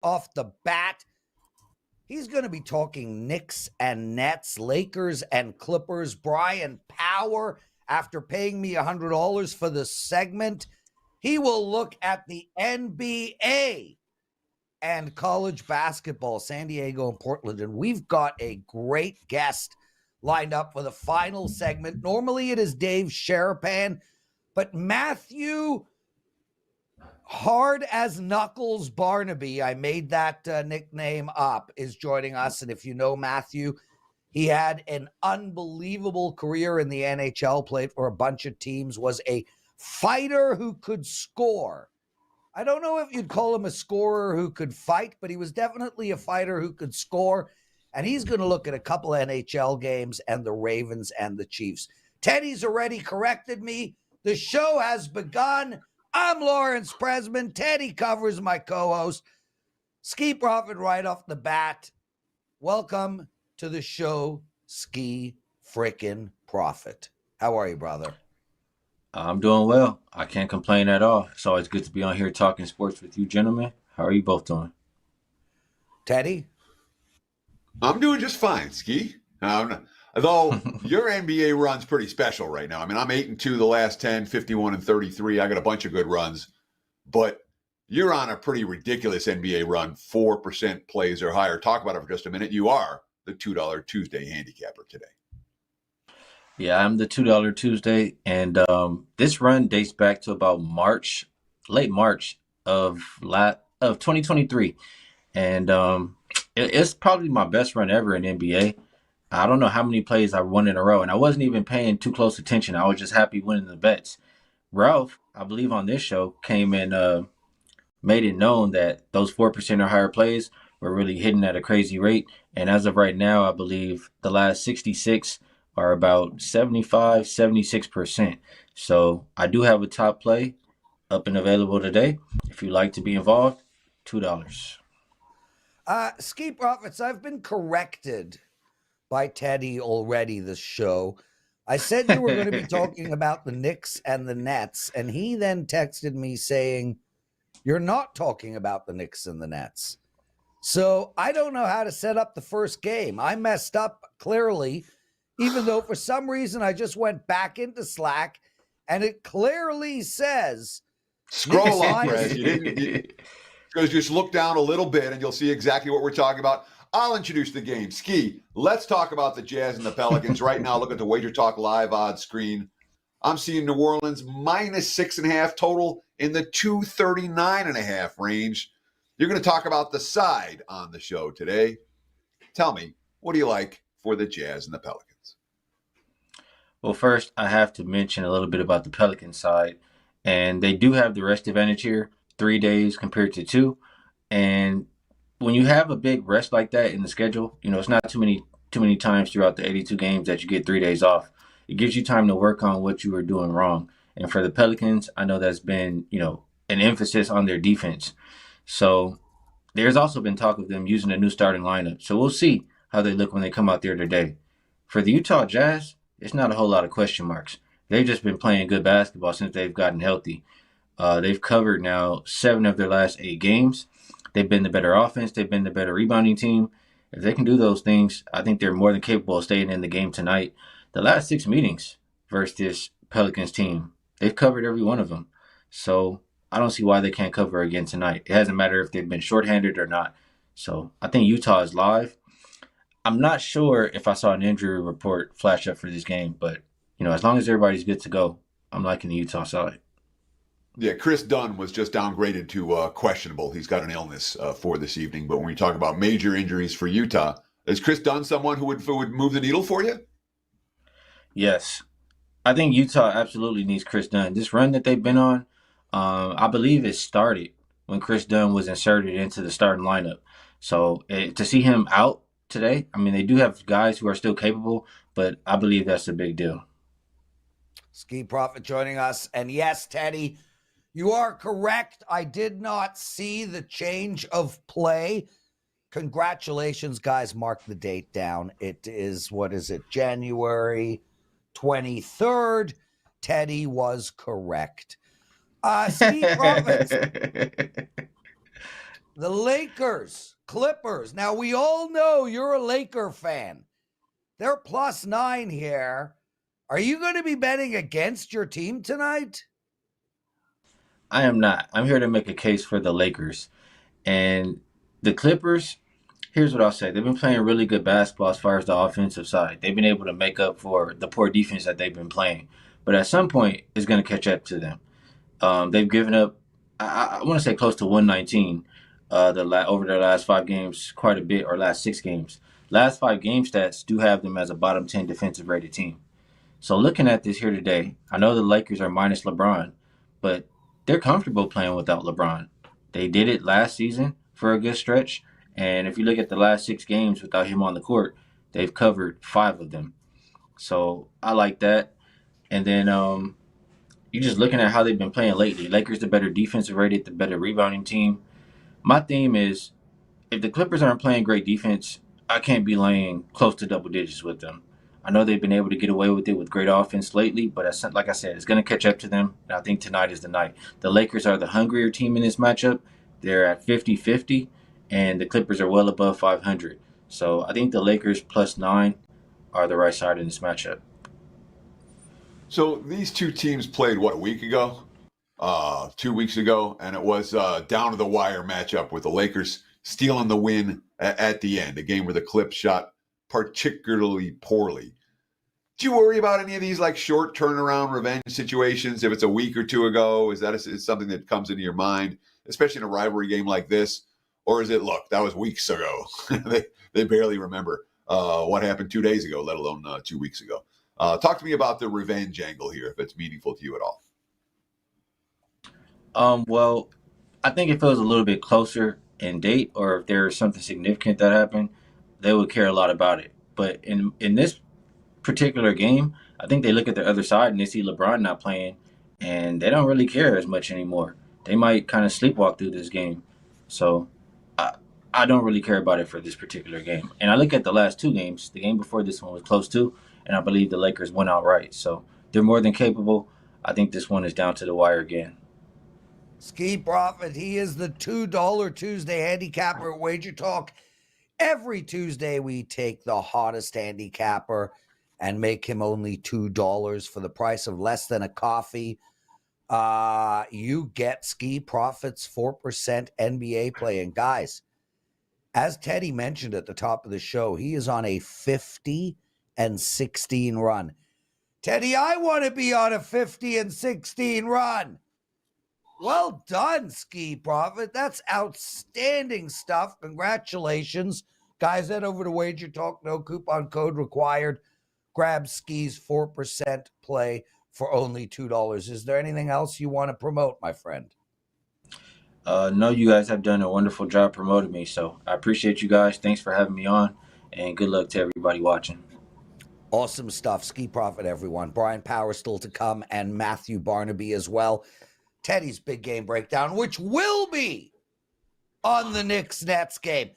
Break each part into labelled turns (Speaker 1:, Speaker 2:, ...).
Speaker 1: off the bat. He's going to be talking Knicks and Nets, Lakers and Clippers. Bryan Power, after paying me $100 for the segment, he will look at the NBA and college basketball, San Diego and Portland. And we've got a great guest lined up for the final segment. Normally it is Dave Sharapan, but Matthew Hard as Knuckles Barnaby, I made that nickname up, is joining us. And if you know Matthew, he had an unbelievable career in the NHL, played for a bunch of teams, was a fighter who could score. I don't know if you'd call him a scorer who could fight, but he was definitely a fighter who could score. And he's going to look at a couple NHL games and the Ravens and the Chiefs. Teddy's already corrected me. The show has begun. I'm Lawrence Presman. Teddy covers my co-host. Skee Profit right off the bat. Welcome to the show, Skee frickin' Profit. How are you, brother?
Speaker 2: I'm doing well. I can't complain at all. It's always good to be on here talking sports with you gentlemen. How are you both doing?
Speaker 1: Teddy?
Speaker 3: I'm doing just fine, Skee. Although your NBA run's pretty special right now. I mean, I'm 8-2 the last 10, 51-33. I got a bunch of good runs, but you're on a pretty ridiculous NBA run, 4% plays or higher. Talk about it for just a minute. You are the $2 Tuesday handicapper today.
Speaker 2: Yeah, I'm the $2 Tuesday, and this run dates back to about late March of 2023, and it's probably my best run ever in NBA. I don't know how many plays I won in a row, and I wasn't even paying too close attention. I was just happy winning the bets. Ralph, I believe on this show, came and made it known that those 4% or higher plays were really hitting at a crazy rate. And as of right now, I believe the last 66 are about 75, 76%. So I do have a top play up and available today. If you'd like to be involved, $2.
Speaker 1: Skee Profits, I've been corrected by Teddy already this show. I said you were going to be talking about the Knicks and the Nets, and he then texted me saying, you're not talking about the Knicks and the Nets. So I don't know how to set up the first game. I messed up clearly, even though for some reason I just went back into Slack, and it clearly says...
Speaker 3: Scroll up, Prez. Just look down a little bit, and you'll see exactly what we're talking about. I'll introduce the game. Skee, let's talk about the Jazz and the Pelicans. Right now, look at the WagerTalk live odds screen. I'm seeing New Orleans minus 6.5 total in the 239.5 range. You're going to talk about the side on the show today. Tell me, what do you like for the Jazz and the Pelicans?
Speaker 2: Well, first, I have to mention a little bit about the Pelican side. And they do have the rest advantage here, 3 days compared to 2. And when you have a big rest like that in the schedule, it's not too many times throughout the 82 games that you get 3 days off. It gives you time to work on what you were doing wrong. And for the Pelicans, I know that's been, an emphasis on their defense. So there's also been talk of them using a new starting lineup. So we'll see how they look when they come out there today. For the Utah Jazz, it's not a whole lot of question marks. They've just been playing good basketball since they've gotten healthy. They've covered now 7 of their last 8 games. They've been the better offense. They've been the better rebounding team. If they can do those things, I think they're more than capable of staying in the game tonight. The last 6 meetings versus this Pelicans team, they've covered every one of them. So I don't see why they can't cover again tonight. It doesn't matter if they've been shorthanded or not. So I think Utah is live. I'm not sure if I saw an injury report flash up for this game, but, as long as everybody's good to go, I'm liking the Utah side.
Speaker 3: Yeah, Chris Dunn was just downgraded to questionable. He's got an illness for this evening. But when we talk about major injuries for Utah, is Chris Dunn someone who would move the needle for you?
Speaker 2: Yes. I think Utah absolutely needs Chris Dunn. This run that they've been on, I believe it started when Chris Dunn was inserted into the starting lineup. So to see him out today, they do have guys who are still capable, but I believe that's a big deal.
Speaker 1: Skee Profit joining us. And yes, Teddy, you are correct. I did not see the change of play. Congratulations, guys. Mark the date down. It is, January 23rd. Teddy was correct. Skee Profits. The Lakers, Clippers. Now, we all know you're a Laker fan. They're +9 here. Are you going to be betting against your team tonight?
Speaker 2: I am not. I'm here to make a case for the Lakers. And the Clippers, here's what I'll say. They've been playing really good basketball as far as the offensive side. They've been able to make up for the poor defense that they've been playing. But at some point, it's going to catch up to them. They've given up, I want to say close to 119 over their last 5 games, quite a bit, or last 6 games. Last 5 game stats do have them as a bottom 10 defensive rated team. So looking at this here today, I know the Lakers are minus LeBron, but they're comfortable playing without LeBron. They did it last season for a good stretch, and if you look at the last 6 games without him on the court, they've covered 5 of them. So I like that. And then you're just looking at how they've been playing lately. Lakers the better defensive rated, the better rebounding team. My theme is if the Clippers aren't playing great defense, I can't be laying close to double digits with them. I know they've been able to get away with it with great offense lately, but like I said, it's going to catch up to them, and I think tonight is the night. The Lakers are the hungrier team in this matchup. They're at 50-50, and the Clippers are well above 500. So I think the Lakers +9 are the right side in this matchup.
Speaker 3: So these two teams played, a week ago? 2 weeks ago, and it was down to the wire matchup with the Lakers stealing the win at the end, a game where the Clips shot particularly poorly. Do you worry about any of these like short turnaround revenge situations if it's a week or two ago? Is that something that comes into your mind, especially in a rivalry game like this? Or is it, look, that was weeks ago. they barely remember what happened 2 days ago, let alone 2 weeks ago. Talk to me about the revenge angle here, if it's meaningful to you at all.
Speaker 2: Well, I think if it was a little bit closer in date, or if there was something significant that happened, they would care a lot about it. But in this particular game, I think they look at the other side and they see LeBron not playing, and they don't really care as much anymore. They might kind of sleepwalk through this game. So I don't really care about it for this particular game. And I look at the last 2 games. The game before this one was close too, and I believe the Lakers went outright. So they're more than capable. I think this one is down to the wire again.
Speaker 1: Skee Profit, he is the $2 Tuesday handicapper at WagerTalk. Every Tuesday, we take the hottest handicapper and make him only $2 for the price of less than a coffee. You get Skee Profit's 4% NBA play. And guys, as Teddy mentioned at the top of the show, he is on a 50-16 run. Teddy, I want to be on a 50-16 run. Well done, Skee Profit. That's outstanding stuff. Congratulations. Guys, head over to WagerTalk. No coupon code required. Grab Skee's 4% play for only $2. Is there anything else you want to promote, my friend?
Speaker 2: No, you guys have done a wonderful job promoting me, so I appreciate you guys. Thanks for having me on, and good luck to everybody watching.
Speaker 1: Awesome stuff. Skee Profit, everyone. Bryan Power still to come, and Matthew Barnaby as well. Teddy's big game breakdown, which will be on the Knicks-Nets game.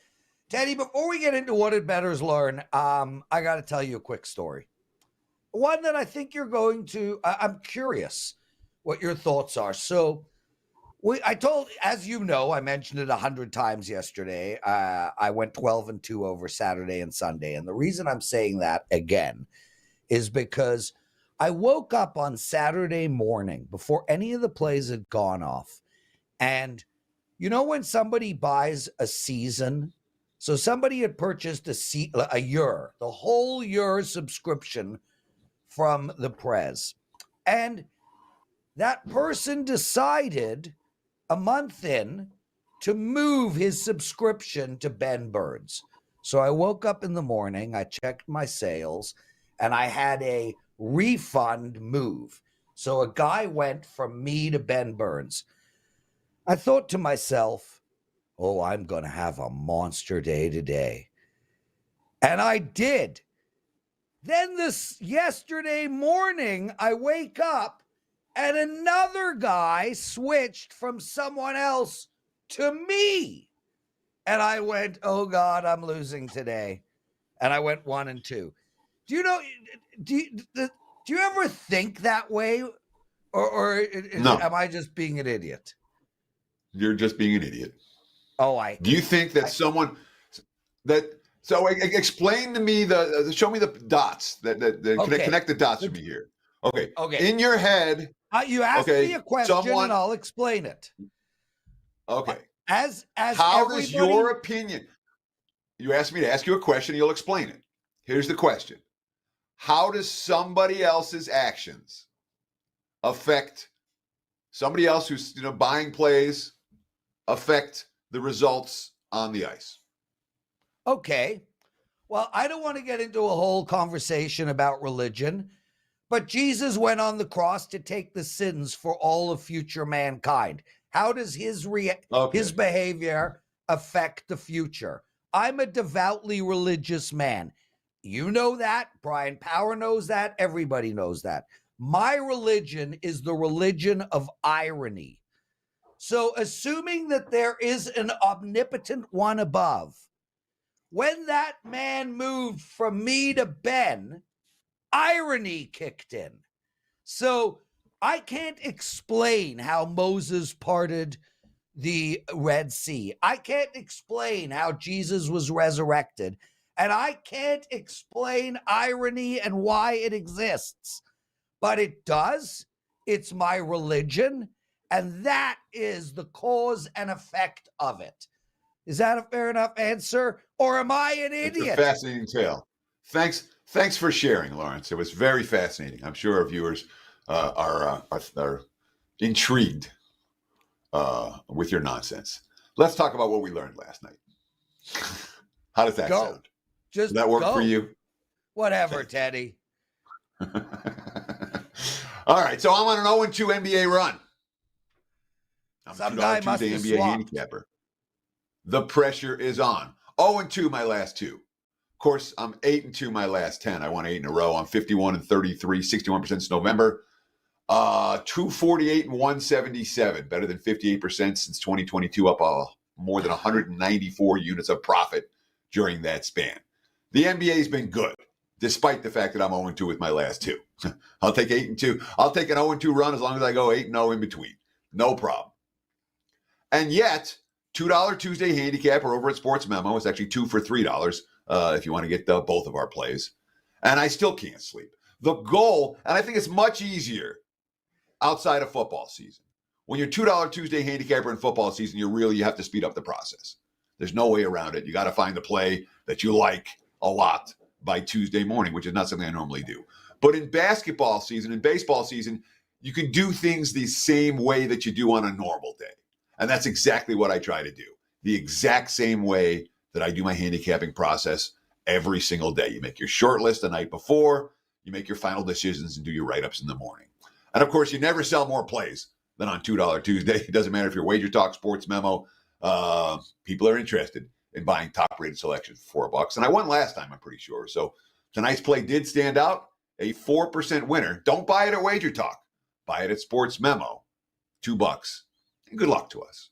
Speaker 1: Teddy, before we get into what did bettors learn, I got to tell you a quick story. One that I think you're going to, I'm curious what your thoughts are. So as you know, I mentioned it 100 times yesterday. I went 12-2 over Saturday and Sunday. And the reason I'm saying that again is because I woke up on Saturday morning before any of the plays had gone off. And you know when somebody buys a season? So somebody had purchased a year, the whole year subscription from the Prez. And that person decided a month in to move his subscription to Ben Burns. So I woke up in the morning, I checked my sales, and I had a refund move. So a guy went from me to Ben Burns. I thought to myself, oh, I'm going to have a monster day today. And I did. Then yesterday morning, I wake up and another guy switched from someone else to me. And I went, oh God, I'm losing today. And I went 1-2. Do you ever think that way? Or
Speaker 3: No.
Speaker 1: am I just being an idiot?
Speaker 3: You're just being an idiot. Do you think that someone that so explain to me show me the dots that connect the dots for me here. Okay. In your head,
Speaker 1: you asked me a question and I'll explain it.
Speaker 3: Okay.
Speaker 1: As
Speaker 3: how does your opinion? You asked me to ask you a question. You'll explain it. Here's the question: how does somebody else's actions affect somebody else who's buying plays affect the results on the ice?
Speaker 1: Okay. Well, I don't want to get into a whole conversation about religion, but Jesus went on the cross to take the sins for all of future mankind. How does his behavior affect the future? I'm a devoutly religious man. You know that. Bryan Power knows that. Everybody knows that. My religion is the religion of irony. So assuming that there is an omnipotent one above, when that man moved from me to Ben, irony kicked in. So I can't explain how Moses parted the Red Sea. I can't explain how Jesus was resurrected. And I can't explain irony and why it exists. But it does. It's my religion. And that is the cause and effect of it. Is that a fair enough answer? Or am I an idiot?
Speaker 3: It's a fascinating tale. Thanks for sharing, Lawrence. It was very fascinating. I'm sure our viewers are intrigued with your nonsense. Let's talk about what we learned last night. How does that sound? Does that work for you?
Speaker 1: Whatever, Teddy.
Speaker 3: All right, so I'm on an 0-2 NBA run. I'm
Speaker 1: Some guy must have
Speaker 3: NBA handicapper. The pressure is on. 0-2 my last two. Of course, I'm 8-2 my last 10. I won 8 in a row. I'm 51-33, 61% since November. 248 and 177, better than 58% since 2022, up more than 194 units of profit during that span. The NBA's been good, despite the fact that I'm 0-2 with my last two. I'll take 8-2. I'll take an 0-2 run as long as I go 8-0 in between. No problem. And yet, $2 Tuesday handicapper over at Sports Memo. It's actually 2 for $3 if you want to get both of our plays. And I still can't sleep. The goal, and I think it's much easier outside of football season. When you're $2 Tuesday handicapper in football season, you have to speed up the process. There's no way around it. You got to find the play that you like a lot by Tuesday morning, which is not something I normally do. But in basketball season, in baseball season, you can do things the same way that you do on a normal day. And that's exactly what I try to do. The exact same way that I do my handicapping process every single day. You make your short list the night before, you make your final decisions and do your write-ups in the morning. And of course, you never sell more plays than on $2 Tuesday. It doesn't matter if you're WagerTalk, Sports Memo. People are interested in buying top-rated selections for $4. And I won last time, I'm pretty sure. So tonight's play did stand out. A 4% winner. Don't buy it at WagerTalk. Buy it at Sports Memo. $2. And good luck to us.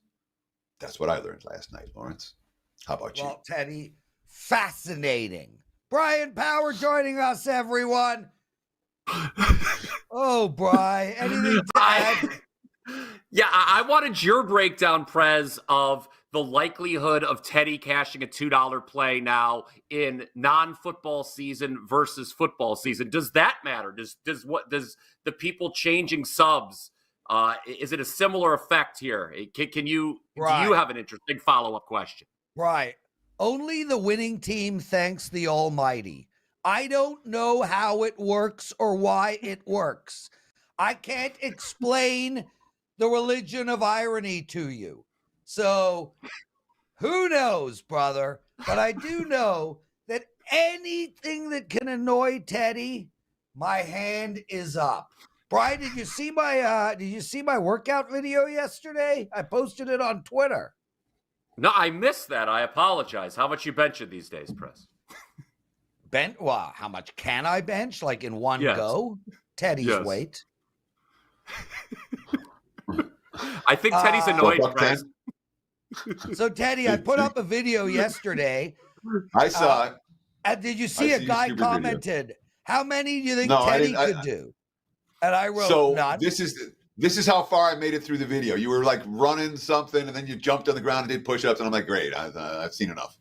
Speaker 3: That's what I learned last night, Lawrence. How about you?
Speaker 1: Well, Teddy, fascinating. Bryan Power joining us, everyone. Oh, Bri, anything to add?
Speaker 4: I wanted your breakdown, Prez, of the likelihood of Teddy cashing a $2 play now in non-football season versus football season. Does that matter? Does the people changing subs? Is it a similar effect here? Do you have an interesting follow-up question?
Speaker 1: Right. Only the winning team thanks the Almighty. I don't know how it works or why it works. I can't explain the religion of irony to you. So who knows, brother? But I do know that anything that can annoy Teddy, my hand is up. Brian, did you see my workout video yesterday? I posted it on Twitter.
Speaker 4: No, I missed that. I apologize. How much you benching these days, Prez?
Speaker 1: Well, how much can I bench? Like in one go? Teddy's weight.
Speaker 4: I think Teddy's annoyed, Prez.
Speaker 1: So, Teddy, I put up a video yesterday.
Speaker 3: I saw it.
Speaker 1: And did you see a guy commented, video. How many do you think Teddy could do? And I wrote none.
Speaker 3: This is This is how far I made it through the video. You were like running something, and then you jumped on the ground and did push-ups, and I'm like, great, I've seen enough.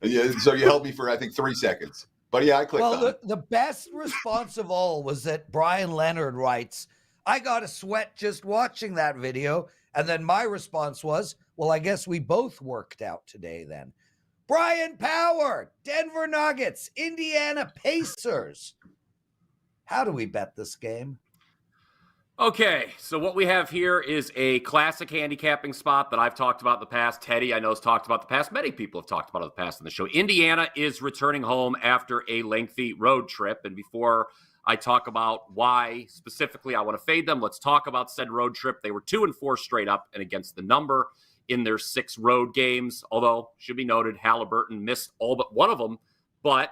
Speaker 3: Yeah, so you held me for, I think, 3 seconds. But yeah, I clicked on it.
Speaker 1: The best response of all was that Brian Leonard writes, I got a sweat just watching that video. And then my response was, well, I guess we both worked out today then. Bryan Power, Denver Nuggets, Indiana Pacers. How do we bet this game?
Speaker 4: Okay, so what we have here is a classic handicapping spot that I've talked about in the past. Teddy, I know, has talked about in the past. Many people have talked about it in the past on the show. Indiana is returning home after a lengthy road trip. And before I talk about why specifically I want to fade them, let's talk about said road trip. They were 2-4 straight up and against the number in their 6 road games. Although, should be noted, Halliburton missed all but one of them. But,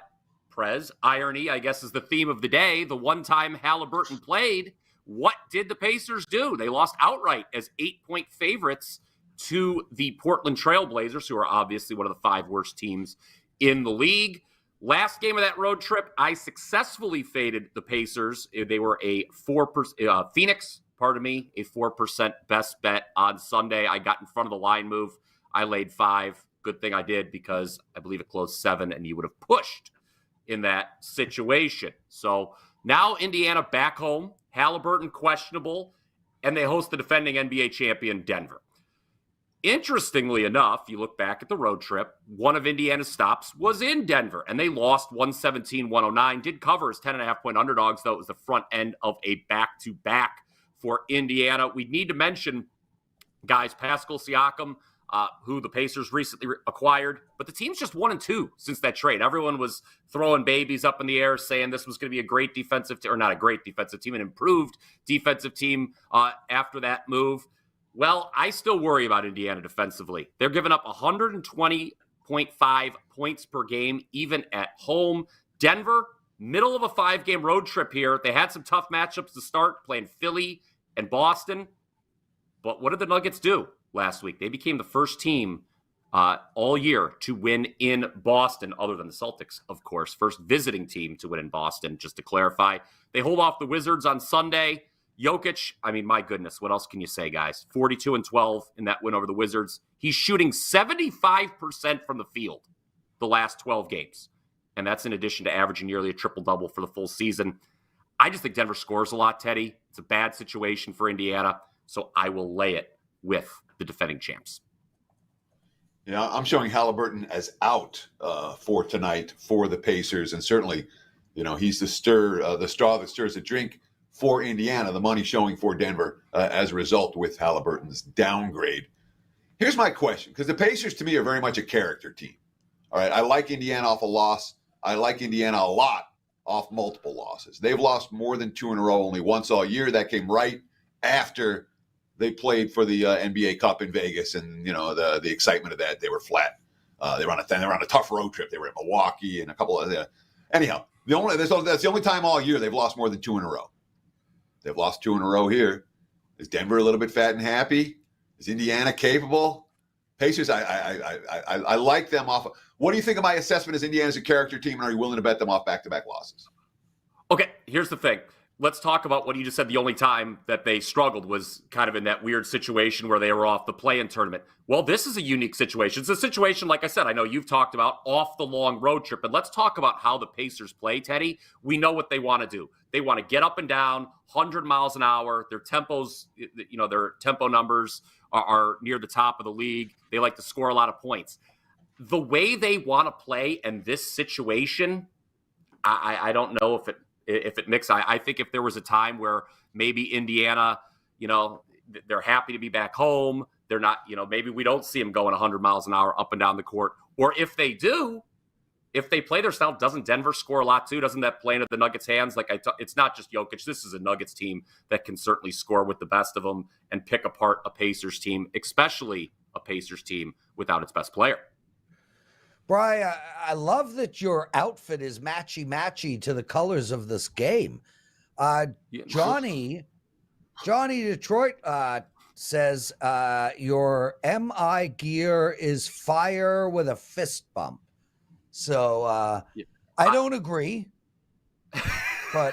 Speaker 4: Prez, irony, I guess, is the theme of the day. The one time Halliburton played, what did the Pacers do? They lost outright as 8-point favorites to the Portland Trail Blazers, who are obviously one of the 5 worst teams in the league. Last game of that road trip, I successfully faded the Pacers. They were a 4%, Phoenix, a 4% best bet on Sunday. I got in front of the line move. I laid 5. Good thing I did, because I believe it closed 7, and you would have pushed in that situation. So now Indiana back home. Halliburton questionable, and they host the defending NBA champion Denver. Interestingly enough, you look back at the road trip, one of Indiana's stops was in Denver, and they lost 117-109. Did cover as 10.5-point underdogs, though it was the front end of a back-to-back for Indiana. We need to mention, guys, Pascal Siakam, who the Pacers recently acquired, but the team's just 1-2 since that trade. Everyone was throwing babies up in the air, saying this was going to be a great defensive team, or not a great defensive team, an improved defensive team after that move. Well, I still worry about Indiana defensively. They're giving up 120.5 points per game, even at home. Denver, middle of a 5-game road trip here. They had some tough matchups to start, playing Philly and Boston. But what did the Nuggets do last week? They became the first team all year to win in Boston, other than the Celtics, of course. First visiting team to win in Boston, just to clarify. They hold off the Wizards on Sunday. Jokic, I mean, my goodness, what else can you say, guys? 42-12 in that win over the Wizards. He's shooting 75% from the field the last 12 games. And that's in addition to averaging nearly a triple-double for the full season. I just think Denver scores a lot, Teddy. It's a bad situation for Indiana, so I will lay it with the defending champs.
Speaker 3: Yeah, I'm showing Halliburton as out for tonight for the Pacers, and certainly, he's the straw that stirs the drink for Indiana. The money showing for Denver as a result with Halliburton's downgrade. Here's my question, because the Pacers to me are very much a character team. All right, I like Indiana off a loss. I like Indiana a lot off multiple losses. They've lost more than 2 in a row only once all year. That came right after they played for the NBA Cup in Vegas, and the excitement of that. They were flat. They were on a tough road trip. They were in Milwaukee and a couple of anyhow. That's the only time all year they've lost more than 2 in a row. They've lost 2 in a row here. Is Denver a little bit fat and happy? Is Indiana capable? Pacers, I like them off. What do you think of my assessment as Indiana's a character team, and are you willing to bet them off back-to-back losses?
Speaker 4: Okay, here's the thing. Let's talk about what you just said. The only time that they struggled was kind of in that weird situation where they were off the play-in tournament. Well, this is a unique situation. It's a situation, like I said, I know you've talked about off the long road trip, but let's talk about how the Pacers play, Teddy. We know what they want to do. They want to get up and down, 100 miles an hour. Their tempos, their tempo numbers are near the top of the league. They like to score a lot of points. The way they want to play in this situation, I don't know if it mixes. I think if there was a time where maybe Indiana, they're happy to be back home. They're not, maybe we don't see them going 100 miles an hour up and down the court. Or if they do, if they play their style, doesn't Denver score a lot too? Doesn't that play into the Nuggets' hands? It's not just Jokic. This is a Nuggets team that can certainly score with the best of them and pick apart a Pacers team, especially a Pacers team without its best player.
Speaker 1: Brian, I love that your outfit is matchy-matchy to the colors of this game. Johnny Detroit says your MI gear is fire with a fist bump. So I don't agree, but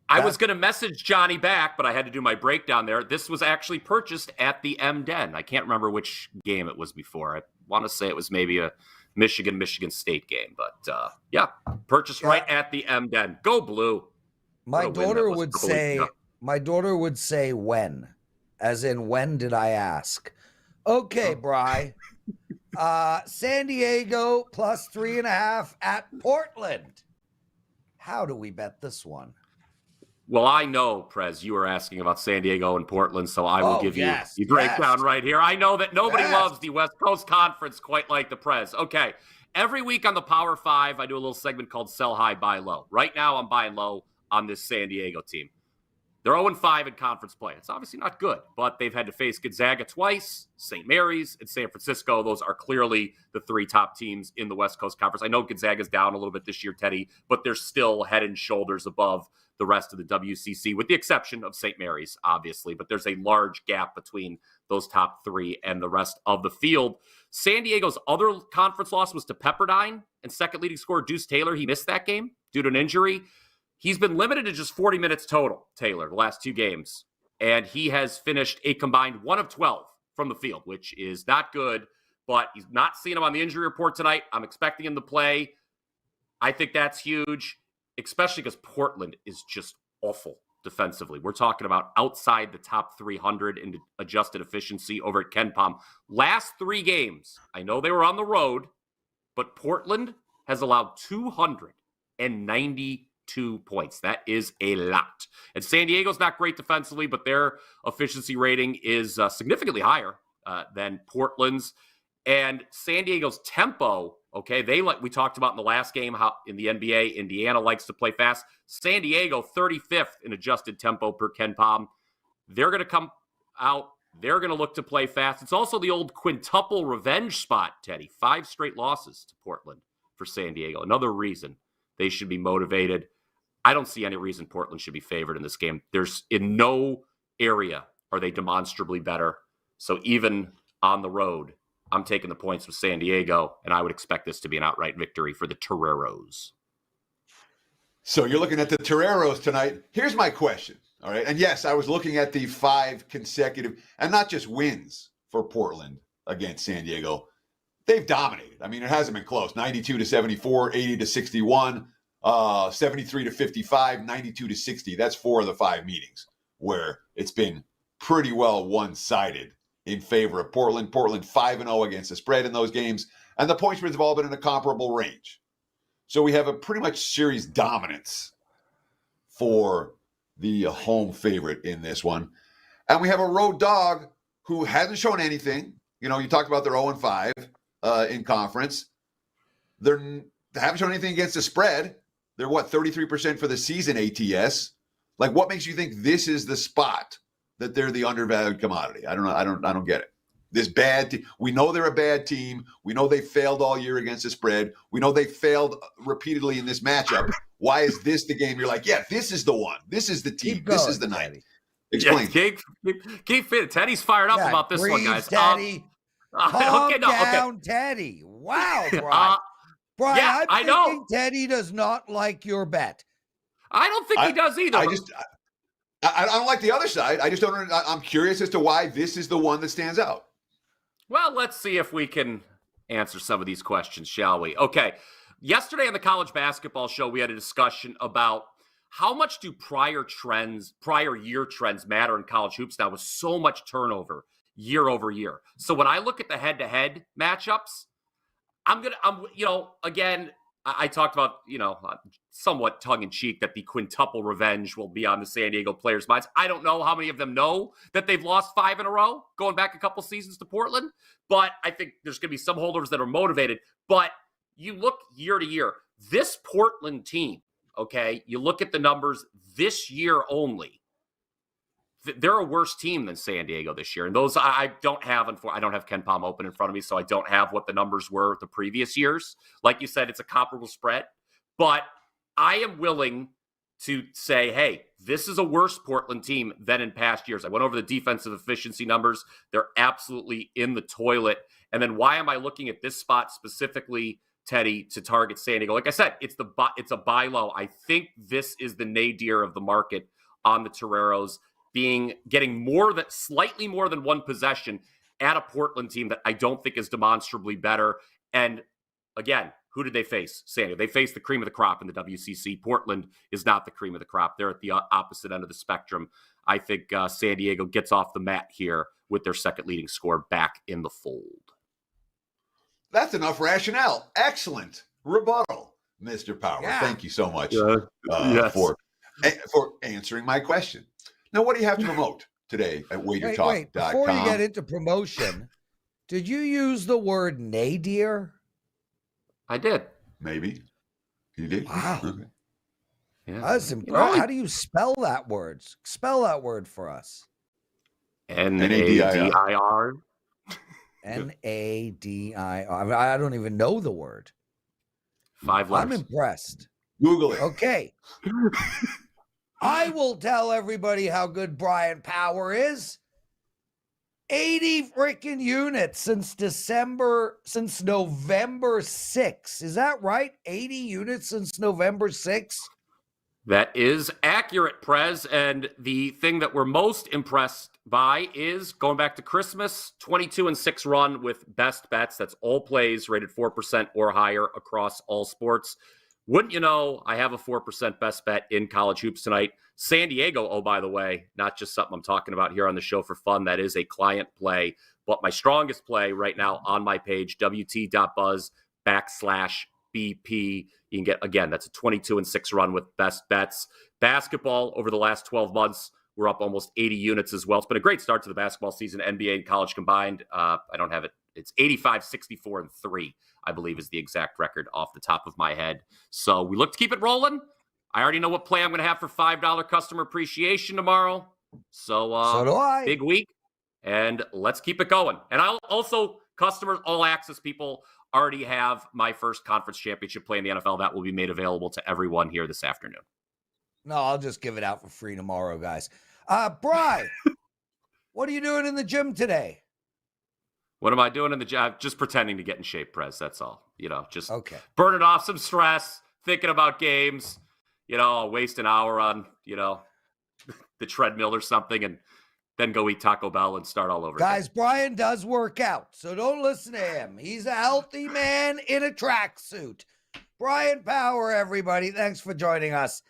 Speaker 4: I was going to message Johnny back, but I had to do my breakdown there. This was actually purchased at the M-Den. I can't remember which game it was before. I want to say it was maybe a Michigan State game. But, purchased right at the M-Den. Go Blue.
Speaker 1: My daughter would say when, as in when did I ask? Okay, Bri. San Diego plus 3.5 at Portland. How do we bet this one?
Speaker 4: Well, I know, Prez, you were asking about San Diego and Portland, so I will give you the breakdown right here. I know that nobody loves the West Coast Conference quite like the Prez. Okay, every week on the Power 5, I do a little segment called Sell High, Buy Low. Right now, I'm buying low on this San Diego team. They're 0-5 in conference play. It's obviously not good, but they've had to face Gonzaga twice, St. Mary's, and San Francisco. Those are clearly the three top teams in the West Coast Conference. I know Gonzaga's down a little bit this year, Teddy, but they're still head and shoulders above the rest of the WCC, with the exception of St. Mary's, obviously. But there's a large gap between those top three and the rest of the field. San Diego's other conference loss was to Pepperdine, and second leading scorer Deuce Taylor. He missed that game due to an injury. He's been limited to just 40 minutes total, Taylor, the last two games. And he has finished a combined 1 of 12 from the field, which is not good. But he's not seeing him on the injury report tonight. I'm expecting him to play. I think that's huge, especially because Portland is just awful defensively. We're talking about outside the top 300 in adjusted efficiency over at KenPom. Last 3 games, I know they were on the road, but Portland has allowed 292 points. That is a lot. And San Diego's not great defensively, but their efficiency rating is significantly higher than Portland's. And San Diego's tempo, okay, we talked about in the last game how in the NBA, Indiana likes to play fast. San Diego, 35th in adjusted tempo per KenPom. They're going to come out. They're going to look to play fast. It's also the old quintuple revenge spot, Teddy. 5 straight losses to Portland for San Diego. Another reason they should be motivated. I don't see any reason Portland should be favored in this game. There's in no area are they demonstrably better. So even on the road, I'm taking the points with San Diego, and I would expect this to be an outright victory for the Toreros.
Speaker 3: So you're looking at the Toreros tonight. Here's my question, all right? And yes, I was looking at the 5 consecutive, and not just wins for Portland against San Diego. They've dominated. I mean, it hasn't been close. 92-74, 80-61, 73-55, 92-60. That's 4 of the 5 meetings where it's been pretty well one-sided in favor of Portland. Portland 5-0 against the spread in those games, and the point spreads have all been in a comparable range. So we have a pretty much series dominance for the home favorite in this one. And we have a road dog who hasn't shown anything. You know, you talked about their 0-5 in conference. They haven't shown anything against the spread. They're 33% for the season ATS. Like, what makes you think this is the spot that they're the undervalued commodity? I don't know. I don't get it. This bad team. We know they're a bad team. We know they failed all year against the spread. We know they failed repeatedly in this matchup. Why is this the game? You're like, yeah, this is the one. This is the team. This is the night. Explain.
Speaker 4: Yeah, keep fit. Teddy's fired up about this one, guys.
Speaker 1: Teddy. Calm down, Teddy. Wow, Brian. Brian,
Speaker 4: yeah,
Speaker 1: I'm thinking Teddy does not like your bet.
Speaker 4: I don't think he does either.
Speaker 3: I don't like the other side. I just don't. I'm curious as to why this is the one that stands out.
Speaker 4: Well, let's see if we can answer some of these questions, shall we? Okay. Yesterday on the college basketball show, we had a discussion about how much do prior year trends matter in college hoops now with so much turnover year over year. So when I look at the head-to-head matchups, again, I talked about, somewhat tongue-in-cheek that the quintuple revenge will be on the San Diego players' minds. I don't know how many of them know that they've lost 5 in a row, going back a couple seasons to Portland, but I think there's going to be some holders that are motivated. But you look year to year, this Portland team, okay, you look at the numbers this year only, they're a worse team than San Diego this year. And those I don't have KenPom open in front of me, so I don't have what the numbers were the previous years. Like you said, it's a comparable spread. But I am willing to say, hey, this is a worse Portland team than in past years. I went over the defensive efficiency numbers. They're absolutely in the toilet. And then why am I looking at this spot specifically Teddy, to target San Diego. Like I said, it's a buy low. I think this is the nadir of the market on the Toreros getting slightly more than one possession at a Portland team that I don't think is demonstrably better. And again, who did they face? San Diego. They faced the cream of the crop in the WCC. Portland is not the cream of the crop. They're at the opposite end of the spectrum. I think San Diego gets off the mat here with their second leading score back in the fold.
Speaker 3: That's enough rationale. Excellent rebuttal, Mr. Power.
Speaker 1: Yeah.
Speaker 3: Thank you so much
Speaker 4: Yes.
Speaker 3: for answering my question. Now, what do you have to promote today at WagerTalk.com?
Speaker 1: Wait, before you get into promotion, did you use the word nadir?
Speaker 4: I did.
Speaker 3: Maybe. You did?
Speaker 1: Wow.
Speaker 3: Okay.
Speaker 4: Yeah.
Speaker 1: That's impressive. How do you spell that word? Spell that word for us.
Speaker 4: NADIR.
Speaker 1: NADIR. I don't even know the word.
Speaker 4: 5 letters.
Speaker 1: I'm impressed.
Speaker 3: Google it.
Speaker 1: Okay. I will tell everybody how good Bryan Power is. 80 freaking units since November 6th. Is that right? 80 units since November 6th?
Speaker 4: That is accurate, Prez. And the thing that we're most impressed by is going back to Christmas, 22-6 run with best bets. That's all plays rated 4% or higher across all sports. Wouldn't you know, I have a 4% best bet in college hoops tonight. San Diego, oh, by the way, not just something I'm talking about here on the show for fun. That is a client play. But my strongest play right now on my page, wt.buzz/BP. You can get, again, that's a 22-6 run with best bets. Basketball over the last 12 months, we're up almost 80 units as well. It's been a great start to the basketball season, NBA and college combined. I don't have it. It's 85, 64, and 3, I believe is the exact record off the top of my head. So we look to keep it rolling. I already know what play I'm going to have for $5 customer appreciation tomorrow. So
Speaker 1: do I.
Speaker 4: Big week. And let's keep it going. And I'll also, customers, all access people, already have my first conference championship play in the NFL. That will be made available to everyone here this afternoon.
Speaker 1: No, I'll just give it out for free tomorrow, guys. Bri, what are you doing in the gym today?
Speaker 4: What am I doing in the gym? Just pretending to get in shape, Prez. That's all. Just
Speaker 1: Okay.
Speaker 4: burning off some stress, thinking about games. I'll waste an hour on, the treadmill or something and then go eat Taco Bell and start all over
Speaker 1: Guys,
Speaker 4: again.
Speaker 1: Bryan does work out, so don't listen to him. He's a healthy man in a tracksuit. Bryan Power, everybody. Thanks for joining us.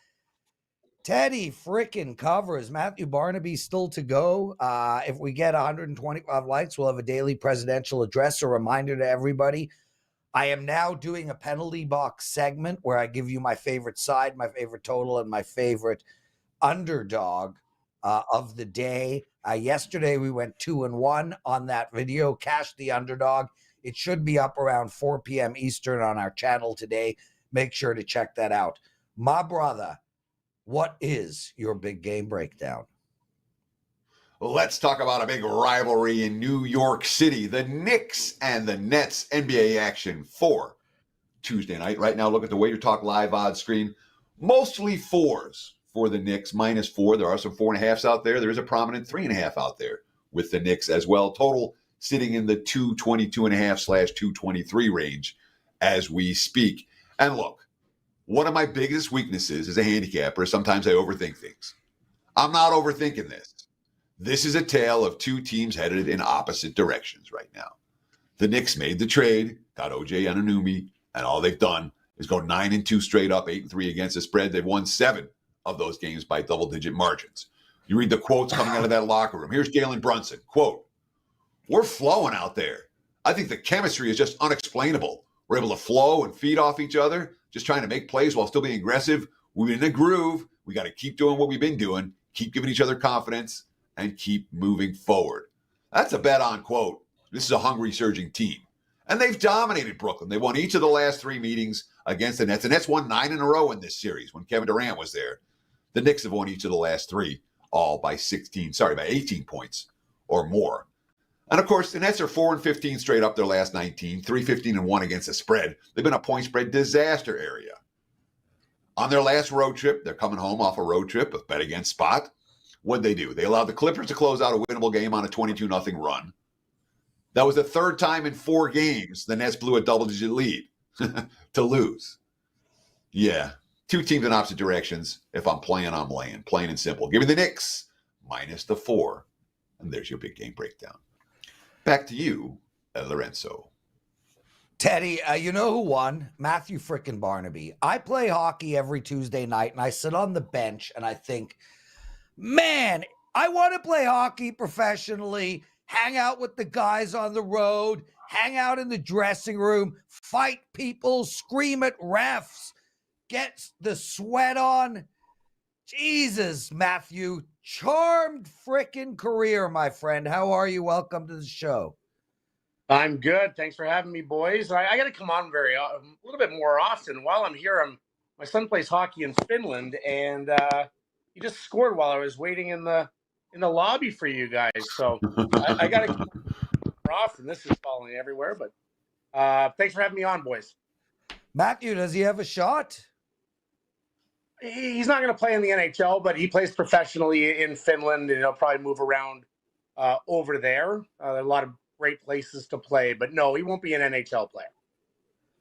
Speaker 1: Teddy frickin' covers. Matthew Barnaby still to go. If we get 125 likes, we'll have a daily presidential address. A reminder to everybody, I am now doing a penalty box segment where I give you my favorite side, my favorite total, and my favorite underdog of the day. Yesterday, we went 2-1 on that video. Cash the underdog. It should be up around 4 p.m. Eastern on our channel today. Make sure to check that out. My brother, what is your big game breakdown?
Speaker 3: Let's talk about a big rivalry in New York City. The Knicks and the Nets NBA action for Tuesday night. Right now, look at the WagerTalk live odds screen. Mostly 4s for the Knicks, -4. There are some 4.5s out there. There is a prominent 3.5 out there with the Knicks as well. Total sitting in the 222.5/223 range as we speak. And look, one of my biggest weaknesses as a handicapper is sometimes I overthink things. I'm not overthinking this. This is a tale of two teams headed in opposite directions right now. The Knicks made the trade, got OJ Anunoby, and all they've done is go 9-2 straight up, 8-3 against the spread. They've won 7 of those games by double-digit margins. You read the quotes coming out of that locker room. Here's Jalen Brunson, quote, "We're flowing out there. I think the chemistry is just unexplainable. We're able to flow and feed off each other, just trying to make plays while still being aggressive. We're in a groove. We got to keep doing what we've been doing, keep giving each other confidence, and keep moving forward." That's a bet-on quote. This is a hungry, surging team. And they've dominated Brooklyn. They won each of the last 3 meetings against the Nets. The Nets won 9 in a row in this series when Kevin Durant was there. The Knicks have won each of the last 3, all by 18 points or more. And of course, the Nets are 4-15 straight up their last 19, 3-15-1 against the spread. They've been a point spread disaster area. On their last road trip, they're coming home off a road trip with bet against spot. What'd they do? They allowed the Clippers to close out a winnable game on a 22-0 run. That was the 3rd time in 4 games the Nets blew a double-digit lead. to lose. Yeah. Two teams in opposite directions. If I'm playing, I'm laying. Plain and simple. Give me the Knicks minus the 4. And there's your big game breakdown. Back to you, Lorenzo.
Speaker 1: Teddy, you know who won? Matthew frickin' Barnaby. I play hockey every Tuesday night, and I sit on the bench, and I think, man, I want to play hockey professionally, hang out with the guys on the road, hang out in the dressing room, fight people, scream at refs, get the sweat on. Jesus, Matthew, charmed frickin' career, my friend. How are you? Welcome to the show.
Speaker 5: I'm good. Thanks for having me, boys. I got to come on a little bit more often. While I'm here, my son plays hockey in Finland, and he just scored while I was waiting in the lobby for you guys. So I got to come more often. This is falling everywhere, but thanks for having me on, boys.
Speaker 1: Matthew, does he have a shot?
Speaker 5: He's not going to play in the NHL, but he plays professionally in Finland, and he'll probably move around over there. There are a lot of great places to play, but no, he won't be an NHL player.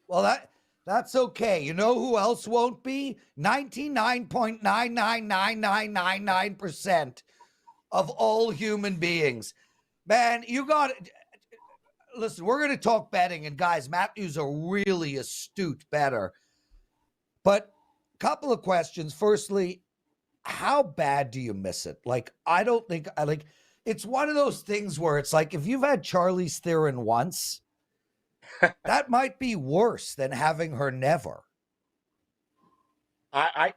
Speaker 1: Well, that's okay. You know who else won't be? 99.999999% of all human beings. Man, you got it. Listen, we're going to talk betting, and guys, Matthew's a really astute bettor. But a couple of questions. Firstly, how bad do you miss it? Like, I don't think I like. It's one of those things where it's like, if you've had Charlize Theron once, that might be worse than having her never.
Speaker 5: I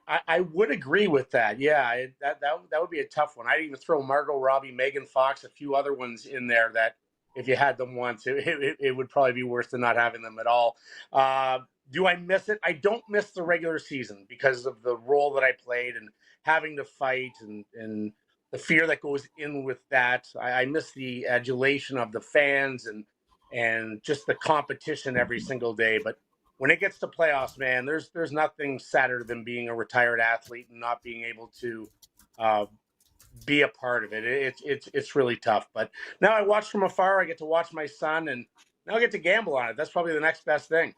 Speaker 5: would agree with that. Yeah, that would be a tough one. I'd even throw Margot Robbie, Megan Fox, a few other ones in there that if you had them once, it would probably be worse than not having them at all. Do I miss it? I don't miss the regular season because of the role that I played and having to fight and the fear that goes in with that. I miss the adulation of the fans and just the competition every single day. But when it gets to playoffs, man, there's nothing sadder than being a retired athlete and not being able to be a part of it. It's really tough. But now I watch from afar. I get to watch my son, and now I get to gamble on it. That's probably the next best thing.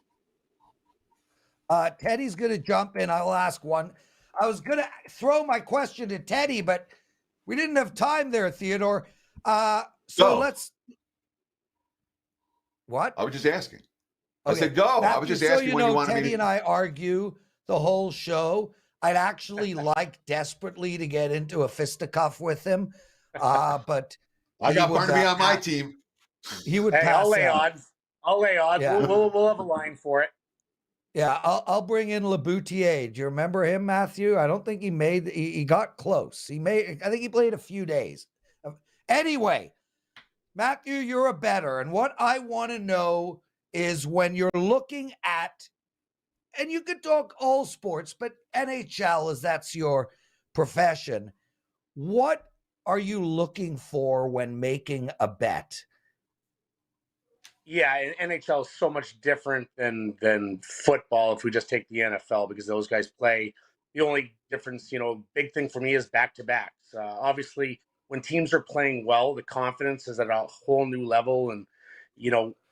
Speaker 1: Teddy's going to jump in. I'll ask one. I was going to throw my question to Teddy, but we didn't have time there, Theodore. Let's. What?
Speaker 3: I was just asking. I
Speaker 1: Okay.
Speaker 3: said go.
Speaker 1: Matthew,
Speaker 3: I was just asking when you wanted
Speaker 1: Teddy
Speaker 3: me to.
Speaker 1: and I argue the whole show. I'd actually like desperately to get into a fisticuff with him, but
Speaker 3: I got Barnaby on my team.
Speaker 1: He would.
Speaker 5: Hey,
Speaker 1: pass
Speaker 5: I'll lay
Speaker 1: out.
Speaker 5: odds. I'll lay odds.
Speaker 1: Yeah.
Speaker 5: We'll have a line for it.
Speaker 1: Yeah, I'll bring in Laboutier. Do you remember him, Matthew? I don't think he got close. I think he played a few days. Anyway, Matthew, you're a bettor. And what I want to know is when you're looking at, and you could talk all sports, but NHL, as that's your profession, what are you looking for when making a bet?
Speaker 5: Yeah, and NHL is so much different than football if we just take the NFL because those guys play. The only difference, big thing for me is back-to-backs. Obviously, when teams are playing well, the confidence is at a whole new level. And,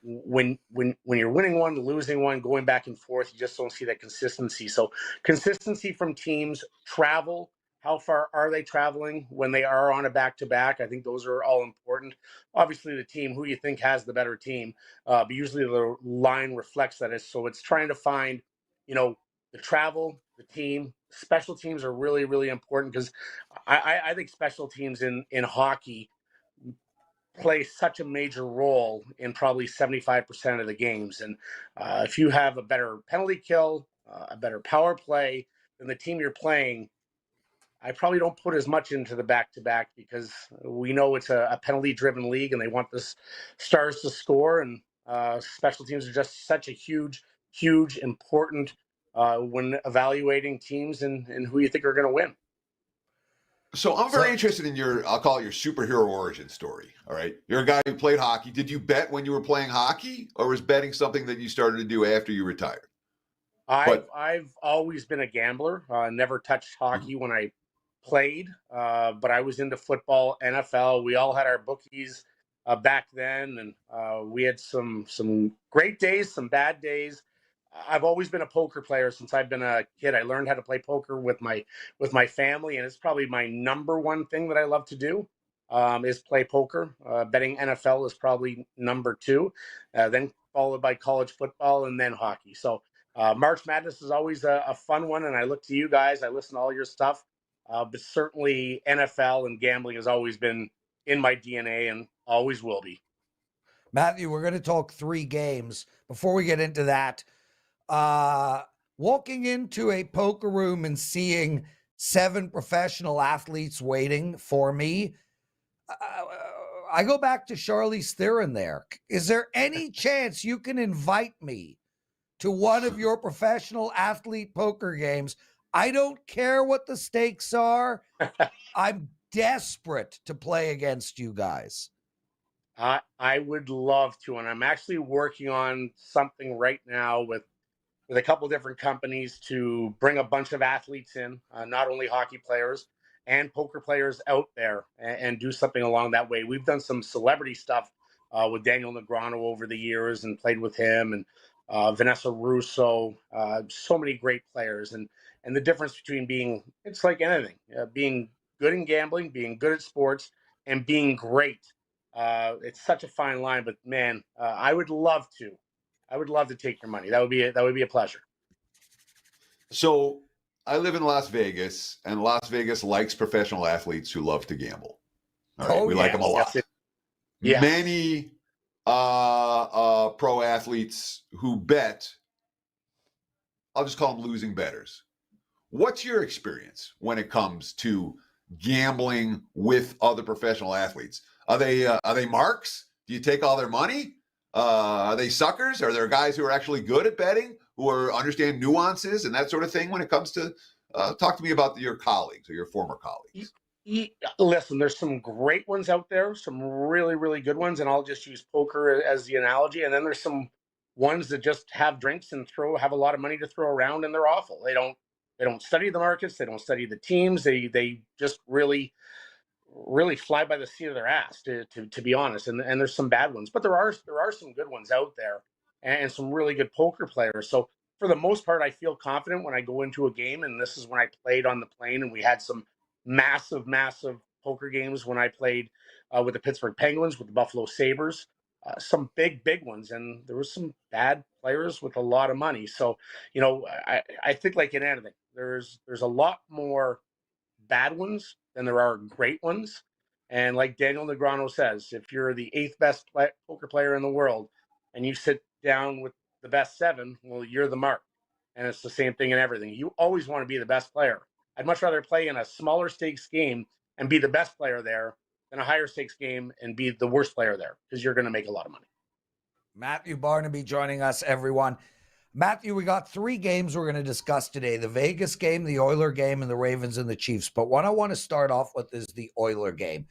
Speaker 5: when you're winning one, losing one, going back and forth, you just don't see that consistency. So consistency from teams, travel. How far are they traveling when they are on a back-to-back? I think those are all important. Obviously, the team, who you think has the better team, but usually the line reflects that. So it's trying to find, the travel, the team. Special teams are really, really important because I think special teams in hockey play such a major role in probably 75% of the games. And if you have a better penalty kill, a better power play than the team you're playing, I probably don't put as much into the back-to-back because we know it's a penalty-driven league and they want the stars to score. And special teams are just such a huge, important when evaluating teams and who you think are going to win.
Speaker 3: So I'm very interested in I'll call it your superhero origin story. All right. You're a guy who played hockey. Did you bet when you were playing hockey, or was betting something that you started to do after you retired?
Speaker 5: I've always been a gambler. Never touched hockey when I played, but I was into football, NFL. We all had our bookies back then, and we had some great days, some bad days. I've always been a poker player since I've been a kid. I learned how to play poker with my family, and it's probably my number one thing that I love to do, is play poker. Betting NFL is probably number two, then followed by college football and then hockey. So March Madness is always a fun one, and I look to you guys. I listen to all your stuff, but certainly NFL and gambling has always been in my DNA and always will be.
Speaker 1: Matthew, we're going to talk 3 games. Before we get into that, walking into a poker room and seeing 7 professional athletes waiting for me, I go back to Charlize Theron there. Is there any chance you can invite me to one of your professional athlete poker games? I don't care what the stakes are. I'm desperate to play against you guys.
Speaker 5: I would love to, and I'm actually working on something right now with a couple different companies to bring a bunch of athletes in, not only hockey players and poker players out there, and do something along that way. We've done some celebrity stuff with Daniel Negreanu over the years and played with him, and Vanessa Russo, so many great players. And the difference between it's like anything, being good in gambling, being good at sports, and being great. It's such a fine line, but man, I would love to. I would love to take your money. That would be a pleasure.
Speaker 3: So I live in Las Vegas, and Las Vegas likes professional athletes who love to gamble. All right, we like them a lot.
Speaker 5: Yes.
Speaker 3: Many pro athletes who bet, I'll just call them losing bettors. What's your experience when it comes to gambling with other professional athletes? Are they marks? Do you take all their money? Are they suckers? Are there guys who are actually good at betting, who understand nuances and that sort of thing when it comes to talk to me about your colleagues or your former colleagues?
Speaker 5: Listen, there's some great ones out there, some really, really good ones, and I'll just use poker as the analogy. And then there's some ones that just have drinks and have a lot of money to throw around, and they're awful. They don't study the markets, they don't study the teams, they just really fly by the seat of their ass, to be honest. And there's some bad ones, but there are some good ones out there, and some really good poker players. So for the most part, I feel confident when I go into a game. And this is when I played on the plane, and we had some massive poker games when I played with the Pittsburgh Penguins, with the Buffalo Sabres, some big ones, and there were some bad players with a lot of money. So I think, like in anything, there's a lot more bad ones than there are great ones. And like Daniel Negreanu says, if you're the 8th best poker player in the world and you sit down with the best 7, well, you're the mark. And it's the same thing in everything. You always want to be the best player. I'd much rather play in a smaller stakes game and be the best player there than a higher stakes game and be the worst player there, because you're going to make a lot of money.
Speaker 1: Matthew Barnaby joining us, everyone. Matthew, we got 3 games we're going to discuss today: the Vegas game, the Oiler game, and the Ravens and the Chiefs. But what I want to start off with is the Oiler game.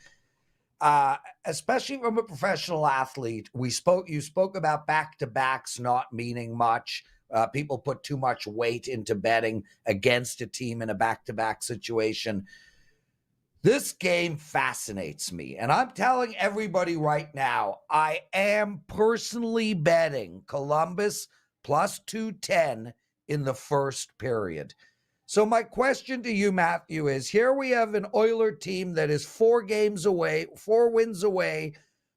Speaker 1: Especially from a professional athlete, you spoke about back-to-backs not meaning much. People put too much weight into betting against a team in a back-to-back situation. This game fascinates me, and I'm telling everybody right now, I am personally betting Columbus plus 210 in the first period. So my question to you, Matthew, is here we have an Oiler team that is 4 wins away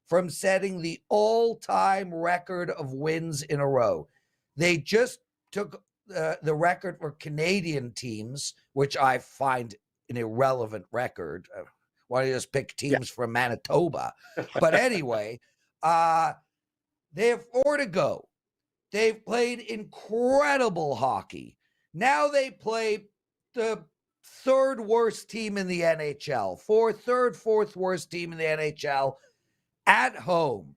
Speaker 1: from setting the all-time record of wins in a row. They just took the record for Canadian teams, which I find an irrelevant record. Why don't you just pick teams from Manitoba? But anyway, they have 4 to go. They've played incredible hockey. Now they play the 3rd worst team in the NHL, 4th worst team in the NHL at home.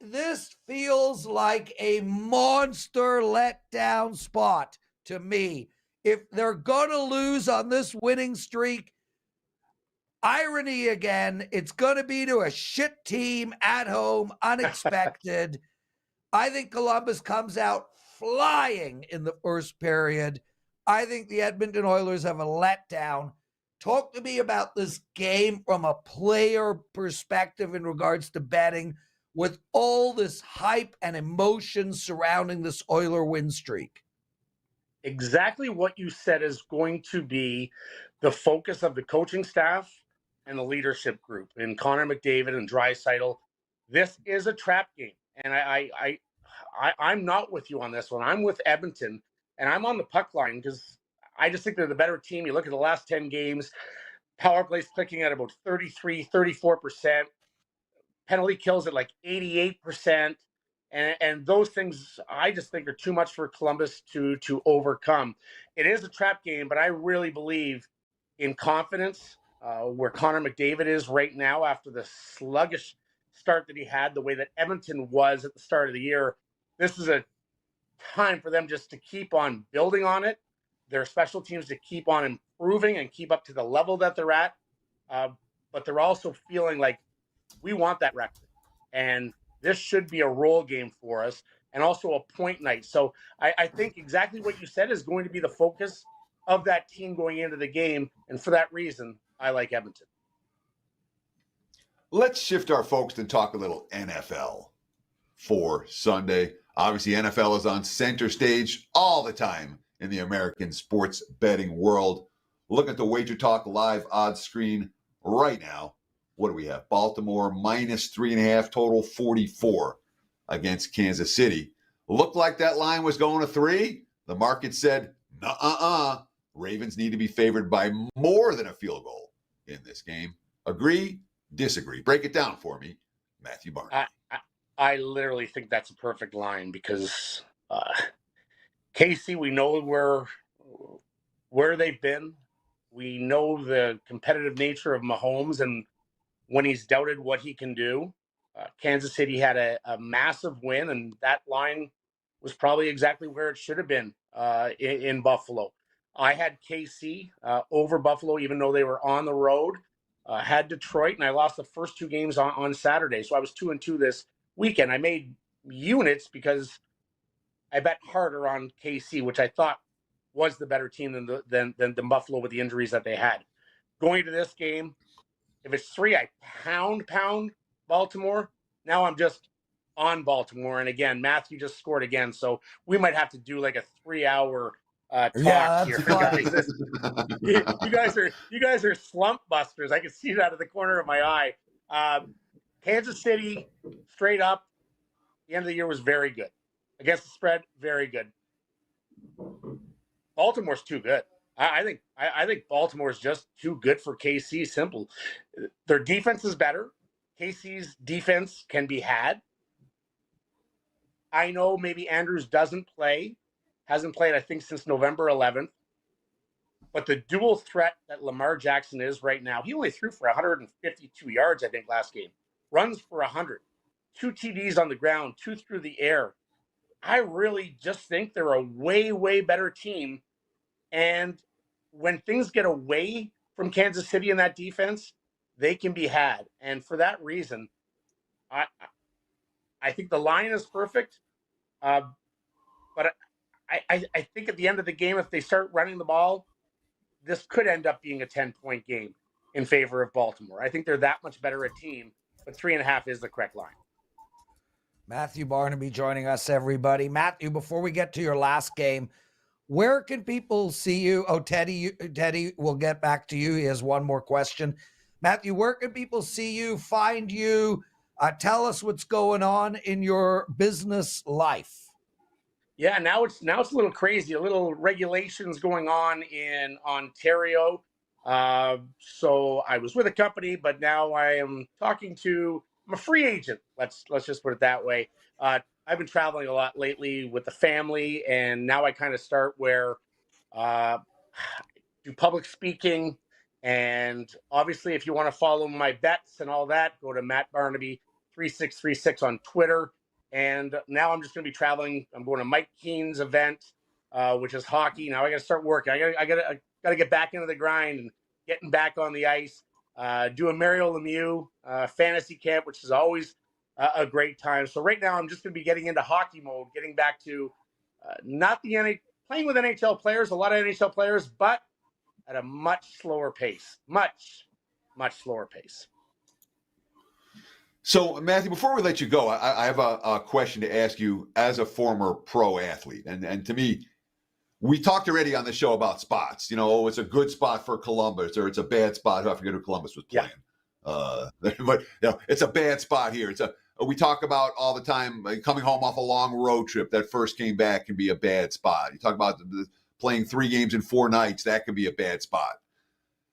Speaker 1: This feels like a monster letdown spot to me. If they're going to lose on this winning streak, irony again, it's going to be to a shit team at home, unexpected. I think Columbus comes out flying in the first period. I think the Edmonton Oilers have a letdown. Talk to me about this game from a player perspective in regards to betting. with all this hype and emotion surrounding this Oiler win streak?
Speaker 5: Exactly what you said is going to be the focus of the coaching staff and the leadership group in Connor McDavid and Draisaitl. This is a trap game, and I'm not with you on this one. I'm with Edmonton, and I'm on the puck line because I just think they're the better team. You look at the last 10 games, power plays clicking at about 33, 34%, penalty kills at like 88%. And those things I just think are too much for Columbus to overcome. It is a trap game, but I really believe in confidence where Connor McDavid is right now after the sluggish start that he had, the way that Edmonton was at the start of the year. This is a time for them just to keep on building on it. Their special teams to keep on improving and keep up to the level that they're at. But they're also feeling like we want that record. And this should be a roll game for us and also a point night. So I think exactly what you said is going to be the focus of that team going into the game. And for that reason, I like Edmonton.
Speaker 3: Let's shift our focus and talk a little NFL for Sunday. Obviously, NFL is on center stage all the time in the American sports betting world. Look at the WagerTalk live odds screen right now. What do we have? Baltimore minus 3.5, total 44 against Kansas City. Looked like that line was going to 3. The market said, nuh-uh-uh. Ravens need to be favored by more than a field goal in this game. Agree? Disagree? Break it down for me, Matthew Barnaby.
Speaker 5: I literally think that's a perfect line because KC, we know where they've been. We know the competitive nature of Mahomes and when he's doubted what he can do. Kansas City had a massive win, and that line was probably exactly where it should have been in Buffalo. I had KC over Buffalo, even though they were on the road. Had Detroit, and I lost the first 2 games on Saturday. So I was 2-2 this weekend. I made units because I bet harder on KC, which I thought was the better team than Buffalo with the injuries that they had. Going to this game, if it's 3, I pound Baltimore. Now I'm just on Baltimore. And again, Matthew just scored again. So we might have to do like a 3-hour talk here. You guys are slump busters. I can see it out of the corner of my eye. Kansas City, straight up, the end of the year was very good. Against the spread, very good. Baltimore's too good. I think Baltimore is just too good for KC. Simple. Their defense is better. KC's defense can be had. I know maybe Andrews hasn't played, I think, since November 11th. But the dual threat that Lamar Jackson is right now, he only threw for 152 yards, I think, last game. Runs for 100. 2 TDs on the ground, 2 through the air. I really just think they're a way, way better team. And when things get away from Kansas City in that defense, they can be had. And for that reason, I think the line is perfect. But I think at the end of the game, if they start running the ball, this could end up being a 10-point game in favor of Baltimore. I think they're that much better a team, but 3.5 is the correct line.
Speaker 1: Matthew Barnaby joining us, everybody. Matthew, before we get to your last game, where can people see you? Oh, Teddy, we'll get back to you. He has one more question. Matthew, where can people see you, find you? Tell us what's going on in your business life.
Speaker 5: Yeah, now it's a little crazy. A little regulations going on in Ontario. So I was with a company, but now I'm a free agent. Let's just put it that way. I've been traveling a lot lately with the family, and now I kind of start where do public speaking. And obviously, if you want to follow my bets and all that, go to Matt Barnaby 3636 on Twitter. And now I'm just going to be traveling. I'm going to Mike Keene's event, which is hockey. Now I got to start working. I got to get back into the grind and getting back on the ice. Do a Mario Lemieux fantasy camp, which is always a great time. So right now I'm just going to be getting into hockey mode, getting back to playing with NHL players, a lot of NHL players, but at a much slower pace, much slower pace.
Speaker 3: So, Matthew, before we let you go, I have a question to ask you as a former pro athlete. And to me, we talked already on the show about spots. It's a good spot for Columbus or it's a bad spot. I forget who Columbus was playing. But it's a bad spot here. We talk about all the time coming home off a long road trip. That first game back can be a bad spot. You talk about playing 3 games in 4 nights. That could be a bad spot.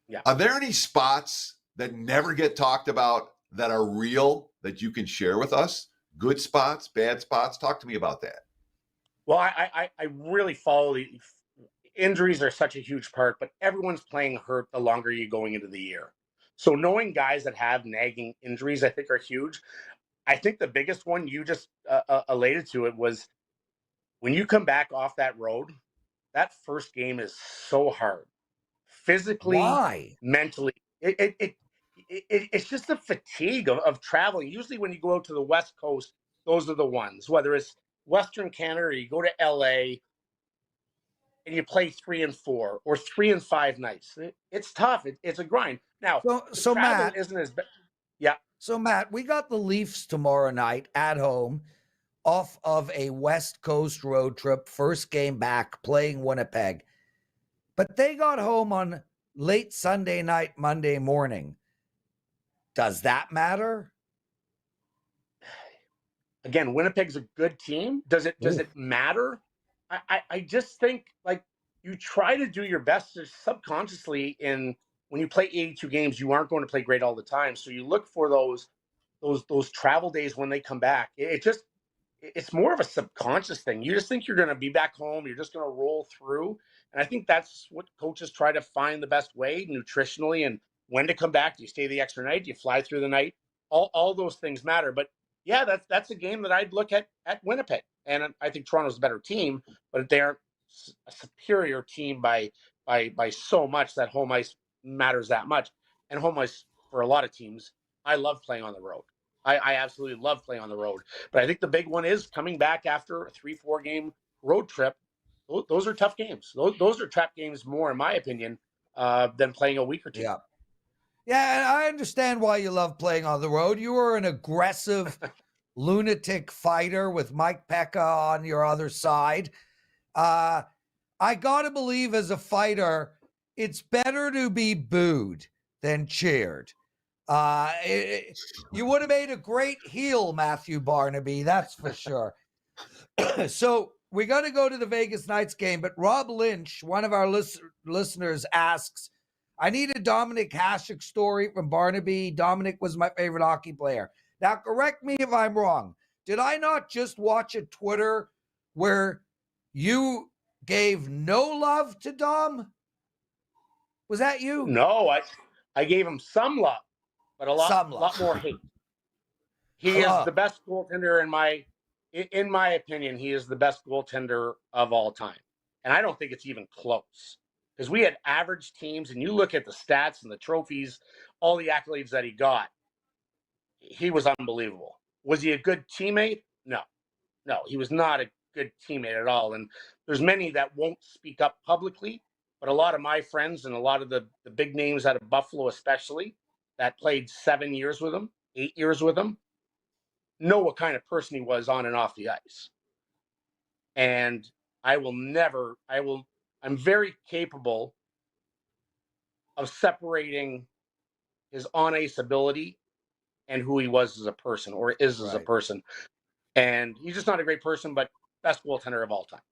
Speaker 5: Yeah.
Speaker 3: Are there any spots that never get talked about that are real that you can share with us? Good spots, bad spots? Talk to me about that.
Speaker 5: Well, I really follow injuries are such a huge part, but everyone's playing hurt the longer you're going into the year. So knowing guys that have nagging injuries, I think, are huge. I think the biggest one you just related to it was when you come back off that road, that first game is so hard. Physically,
Speaker 1: Why?
Speaker 5: mentally. It's just the fatigue of traveling. Usually when you go out to the West Coast, those are the ones, whether it's Western Canada or you go to LA and you play 3 and 4 or 3 and 5 nights. It's tough. It's a grind. Now,
Speaker 1: So Matt,
Speaker 5: isn't as bad. Yeah.
Speaker 1: So Matt, we got the Leafs tomorrow night at home off of a West Coast road trip, first game back playing Winnipeg. But they got home on late Sunday night, Monday morning. Does that matter?
Speaker 5: Again, Winnipeg's a good team. Does it matter? I just think like you try to do your best subconsciously when you play 82 games, you aren't going to play great all the time. So you look for those travel days when they come back. It's more of a subconscious thing. You just think you're going to be back home. You're just going to roll through. And I think that's what coaches try to find the best way nutritionally and when to come back. Do you stay the extra night? Do you fly through the night? All those things matter. But yeah, that's a game that I'd look at Winnipeg. And I think Toronto's a better team, but they aren't a superior team by so much that home ice matters that much. And home ice for a lot of teams, I love playing on the road. I absolutely love playing on the road. But I think the big one is coming back after a 3-4 game road trip. Those are tough games. Those are trap games more, in my opinion, than playing a week or two.
Speaker 1: Yeah. Yeah, and I understand why you love playing on the road. You were an aggressive lunatic fighter with Mike Pekka on your other side. I got to believe as a fighter, it's better to be booed than cheered. You would have made a great heel, Matthew Barnaby, that's for sure. So we got to go to the Vegas Knights game, but Rob Lynch, one of our listeners, asks, I need a Dominic Hasek story from Barnaby. Dominic was my favorite hockey player. Now, correct me if I'm wrong. Did I not just watch a Twitter where you gave no love to Dom? Was that you?
Speaker 5: No, I gave him some love, but a lot more hate. He is the best goaltender in my opinion. He is the best goaltender of all time, and I don't think it's even close. Because we had average teams, and you look at the stats and the trophies, all the accolades that he got, he was unbelievable. Was he a good teammate? No, he was not a good teammate at all. And there's many that won't speak up publicly, but a lot of my friends and a lot of the big names out of Buffalo especially that played 7 years with him, 8 years with him, know what kind of person he was on and off the ice. And I'm very capable of separating his on-ice ability and who he was as a person or is as a person. And he's just not a great person, but best goaltender of all time.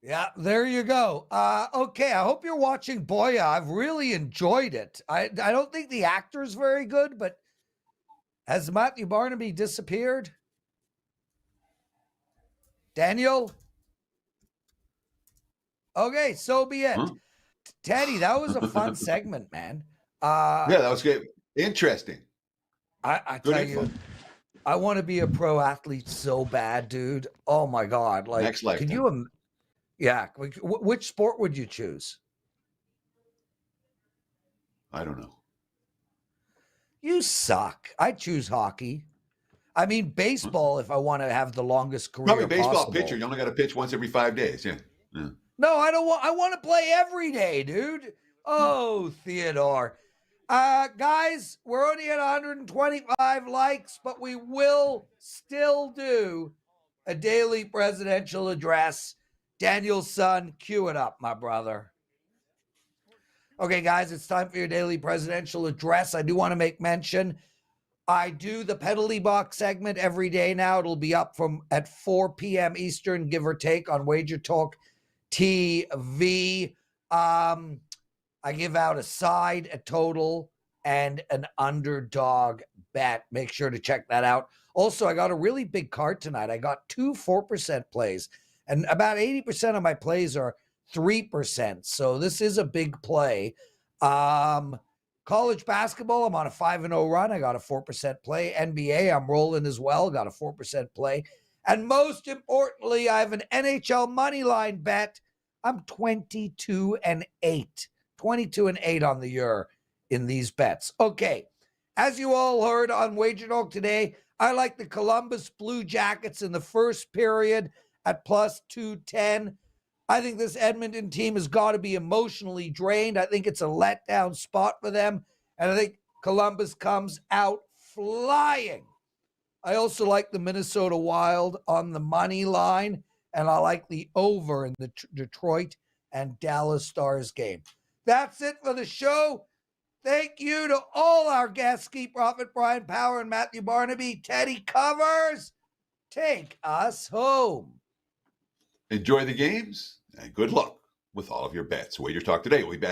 Speaker 1: Yeah, there you go. Okay, I hope you're watching Boya. I've really enjoyed it. I don't think the actor's very good, but has Matthew Barnaby disappeared? Daniel? Okay, so be it. Teddy, that was a fun segment, man.
Speaker 3: Yeah, that was good. Interesting.
Speaker 1: I tell you, I want to be a pro athlete so bad, dude. Oh my God. Like,
Speaker 3: next lifetime.
Speaker 1: Can you, yeah. Which sport would you choose?
Speaker 3: I don't know.
Speaker 1: You suck. I choose hockey. I mean, baseball, if I want to have the longest career
Speaker 3: Probably baseball
Speaker 1: possible.
Speaker 3: pitcher. You only got to pitch once every 5 days. Yeah.
Speaker 1: No, I don't want. I want to play every day, dude. Oh, Theodore. Guys, we're only at 125 likes, but we will still do a daily presidential address. Daniel's son, cue it up, my brother. Okay, guys, it's time for your daily presidential address. I do want to make mention, I do the penalty box segment every day now. It'll be up at 4 p.m. Eastern, give or take, on WagerTalk TV. I give out a side, a total, and an underdog bet. Make sure to check that out. Also, I got a really big card tonight. I got 2 4% plays, and about 80% of my plays are 3%. So this is a big play. College basketball, I'm on a 5-0 run. I got a 4% play. NBA, I'm rolling as well. Got a 4% play. And most importantly, I have an NHL money line bet. I'm 22-8. 22-8 on the year in these bets. Okay, as you all heard on WagerTalk today, I like the Columbus Blue Jackets in the first period at plus 210. I think this Edmonton team has got to be emotionally drained. I think it's a letdown spot for them, and I think Columbus comes out flying. I also like the Minnesota Wild on the money line, and I like the over in the Detroit and Dallas Stars game. That's it for the show. Thank you to all our guests, Skee Profit, Bryan Power, and Matthew Barnaby. Teddy Covers, take us home.
Speaker 3: Enjoy the games and good luck with all of your bets. WagerTalk Today. We'll be back